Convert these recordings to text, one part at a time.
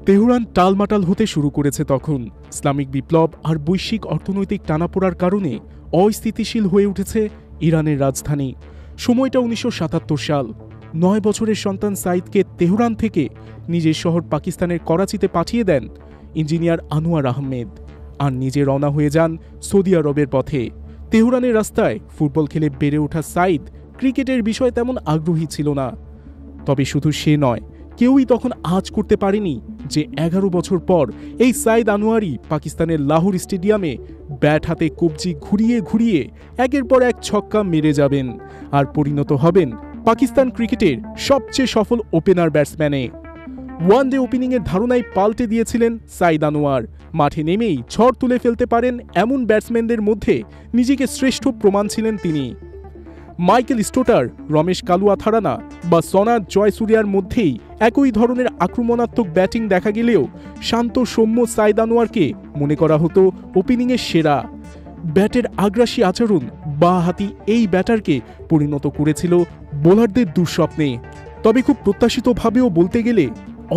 Tehran টালমাটাল হতে শুরু করেছে তখন। ইসলামিক বিপ্লব আর বৈশ্বিক অর্থনৈতিক টানাপোড়ার কারণে অস্থিতিশীল হয়ে উঠেছে ইরানের রাজধানী। সময়টা 1977 সাল। 9 বছরের সন্তান সাইদকে তেহরান থেকে নিজের শহর পাকিস্তানের করাচিতে পাঠিয়ে দেন ইঞ্জিনিয়ার আনোয়ার আহমেদ, আর নিজে রওনা হয়ে যান সৌদি আরবের পথে। তেহরানের রাস্তায় ফুটবল খেলে বেড়ে ওঠা সাইদ ক্রিকেটের বিষয়ে তেমন আগ্রহী ছিল না। তবে শুধু সে নয়, কেউই তখন আঁচ করতে পারেনি যে 11 বছর পর এই সাইদ আনোয়ারই পাকিস্তানের লাহোর স্টেডিয়ামে ব্যাট হাতে কবজি ঘুরিয়ে ঘুরিয়ে একের পর এক ছক্কা মেরে যাবেন আর পরিণত হবেন পাকিস্তান ক্রিকেটের সবচেয়ে সফল ওপেনার ব্যাটসম্যানে। ওয়ানডে ওপেনিংয়ের ধারণাই পাল্টে দিয়েছিলেন সাইদ আনোয়ার। মাঠে নেমেই ঝড় তুলে ফেলতে পারেন এমন ব্যাটসম্যানদের মধ্যে নিজেকে শ্রেষ্ঠ প্রমাণ ছিলেন তিনি। মাইকেল স্টোটার, রমেশ কালুয়াথারানা বা সনাথ জয়সূর্যার মধ্যেই একই ধরনের আক্রমণাত্মক ব্যাটিং দেখা গেলেও শান্ত সৌম্য সাইদ আনোয়ারকে মনে করা হতো ওপেনিংয়ের সেরা। ব্যাটের আগ্রাসী আচরণ বাঁ হাতি এই ব্যাটারকে পরিণত করেছিল বোলারদের দুঃস্বপ্নে। তবে খুব প্রত্যাশিতভাবেও বলতে গেলে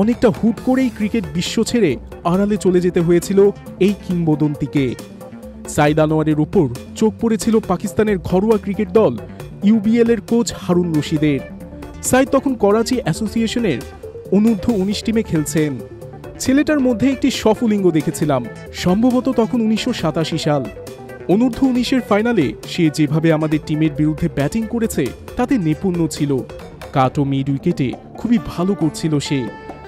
অনেকটা হুট করেই ক্রিকেট বিশ্ব ছেড়ে আড়ালে চলে যেতে হয়েছিল এই কিংবদন্তিকে। সাইদ আনোয়ারের উপর চোখ পড়েছিল পাকিস্তানের ঘরোয়া ক্রিকেট দল ইউবিএল এর কোচ হারুন রশিদের। সাইদ তখন করাচি অ্যাসোসিয়েশনের অনূর্ধ্ব-19 টিমে খেলছেন। ছেলেটার মধ্যে একটি সফুলিঙ্গ দেখেছিলাম, সম্ভবত তখন 1987 সাল। অনূর্ধ্ব-19 ফাইনালে সে যেভাবে আমাদের টিমের বিরুদ্ধে ব্যাটিং করেছে তাতে নৈপুণ্য ছিল। কাট ও মিড উইকেটে খুবই ভালো করছিল সে।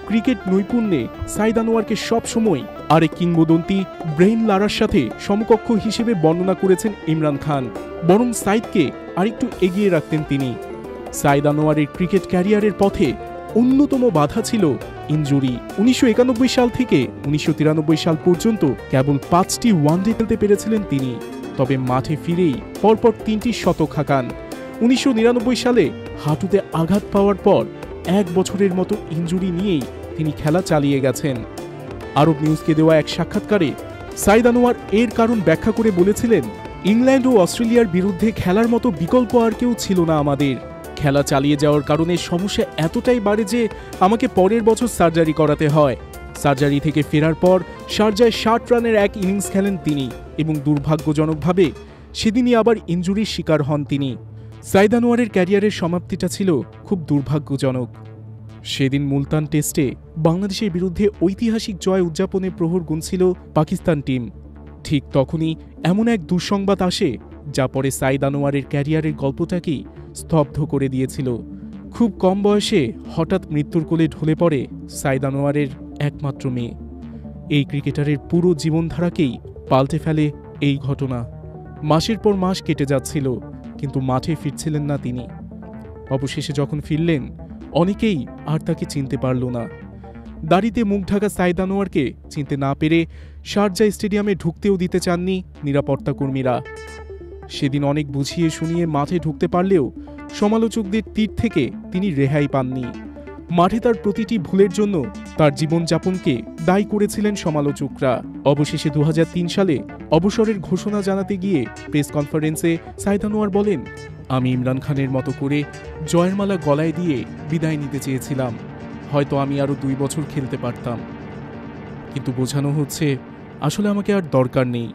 ক্রিকেট নৈপুণ্যে সাইদ আনোয়ারকে সবসময় আরেক কিংবদন্তি ব্রেইন লারার সাথে সমকক্ষ হিসেবে বর্ণনা করেছেন ইমরান খান, বরং সাইদকে আরেকটু এগিয়ে রাখতেন তিনি। সাইদ আনোয়ারের ক্রিকেট ক্যারিয়ারের পথে অন্যতম বাধা ছিল ইনজুরি। 1991 সাল থেকে 1993 সাল পর্যন্ত কেবল 5টি ওয়ানডে খেলতে পেরেছিলেন তিনি। তবে মাঠে ফিরেই পরপর 3টি শতক হাঁকান। 1999 সালে হাঁটুতে আঘাত পাওয়ার পর 1 বছরের মতো ইনজুরি নিয়েই তিনি খেলা চালিয়ে গেছেন। আরব নিউজকে দেওয়া এক সাক্ষাৎকারে সাইদ আনোয়ার এর কারণ ব্যাখ্যা করে বলেছিলেন, ইংল্যান্ড ও অস্ট্রেলিয়ার বিরুদ্ধে খেলার মতো বিকল্প আর কেউ ছিল না আমাদের। খেলা চালিয়ে যাওয়ার কারণে সমস্যা এতটাই বাড়ে যে আমাকে পরের বছর সার্জারি করাতে হয়। সার্জারি থেকে ফেরার পর শারজায় 60 রানের এক ইনিংস খেলেন তিনি এবং দুর্ভাগ্যজনকভাবে সেদিনই আবার ইনজুরির শিকার হন তিনি। সাইদ আনোয়ারের ক্যারিয়ারের সমাপ্তিটা ছিল খুব দুর্ভাগ্যজনক। সেদিন মুলতান টেস্টে বাংলাদেশের বিরুদ্ধে ঐতিহাসিক জয় উদযাপনে প্রহর গুনছিল পাকিস্তান টিম। ঠিক তখনই এমন এক দুঃসংবাদ আসে যা পরে সাইদ আনোয়ারের ক্যারিয়ারের গল্পটাকেই স্তব্ধ করে দিয়েছিল। খুব কম বয়সে হঠাৎ মৃত্যুর কোলে ঢলে পড়ে সাইদ আনোয়ারের একমাত্র মেয়ে। এই ক্রিকেটারের পুরো জীবনধারাকেই পাল্টে ফেলে এই ঘটনা। মাসের পর মাস কেটে যাচ্ছিল, কিন্তু মাঠে ফিরছিলেন না তিনি। অবশেষে যখন ফিরলেন, অনেকেই আর তাকে চিনতে পারল না। দাড়িতে মুখ ঢাকা সাইদ আনোয়ারকে চিনতে না পেরে শারজা স্টেডিয়ামে ঢুকতেও দিতে চাননি নিরাপত্তা কর্মীরা। সেদিন অনেক বুঝিয়ে শুনিয়ে মাঠে ঢুকতে পারলেও সমালোচকদের তীর থেকে তিনি রেহাই পাননি। মাঠে তার প্রতিটি ভুলের জন্য তার জীবনযাপনকে দায়ী করেছিলেন সমালোচকরা। অবশেষে 2003 সালে অবসরের ঘোষণা জানাতে গিয়ে প্রেস কনফারেন্সে সাইদ আনোয়ার বলেন, আমি ইমরান খানের মতো করে জয়ের মালা গলায় দিয়ে বিদায় নিতে চেয়েছিলাম। হয়তো আমি আরও 2 বছর খেলতে পারতাম, কিন্তু বোঝানো হচ্ছে আসলে আমাকে আর দরকার নেই।